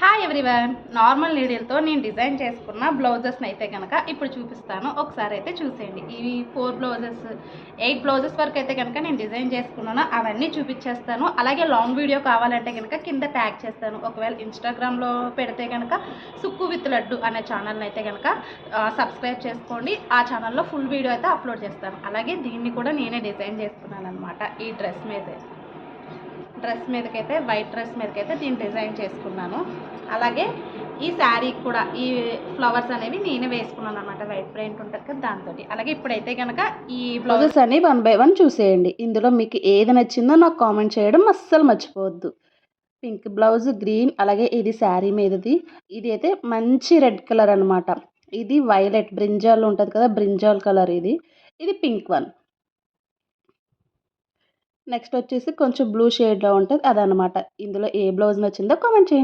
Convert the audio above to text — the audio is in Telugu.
హాయ్ ఎవ్రీవన్, నార్మల్ నీడిల్తో నేను డిజైన్ చేసుకున్న బ్లౌజెస్ని అయితే కనుక ఇప్పుడు చూపిస్తాను. ఒకసారి అయితే చూసేయండి. ఈ 4 బ్లౌజెస్ 8 బ్లౌజెస్ వరకు అయితే కనుక నేను డిజైన్ చేసుకున్నాను. అవన్నీ చూపించేస్తాను. అలాగే లాంగ్ వీడియో కావాలంటే కనుక కింద ట్యాగ్ చేస్తాను. ఒకవేళ ఇన్స్టాగ్రామ్లో పెడితే కనుక సుక్కు విత్ లడ్డు అనే ఛానల్ని అయితే కనుక సబ్స్క్రైబ్ చేసుకోండి. ఆ ఛానల్లో ఫుల్ వీడియో అయితే అప్లోడ్ చేస్తాను. అలాగే దీన్ని కూడా నేనే డిజైన్ చేసుకున్నాను అనమాట. ఈ డ్రెస్ మీదకైతే వైట్ డ్రెస్ మీదకైతే దీన్ని డిజైన్ చేసుకున్నాను. అలాగే ఈ శారీకి కూడా ఈ ఫ్లవర్స్ అనేవి నేనే వేసుకున్నాను అనమాట. వైట్ ప్రింట్ ఉంటుంది కదా దాంతో. అలాగే ఇప్పుడైతే కనుక ఈ బ్లౌజెస్ అన్ని 1 బై 1 చూసేయండి. ఇందులో మీకు ఏది నచ్చిందో నాకు కామెంట్ చేయడం అస్సలు మర్చిపోవద్దు. పింక్ బ్లౌజ్, గ్రీన్, అలాగే ఇది శారీ మీదది. ఇది అయితే మంచి రెడ్ కలర్ అనమాట. ఇది వైలెట్ బ్రింజాల్ ఉంటుంది కదా, బ్రింజాల్ కలర్. ఇది పింక్ వన్. నెక్స్ట్ వచ్చేసి కొంచెం బ్లూ షేడ్లో ఉంటుంది అదనమాట. ఇందులో ఏ బ్లౌజ్ నచ్చిందో కామెంట్ చేయండి.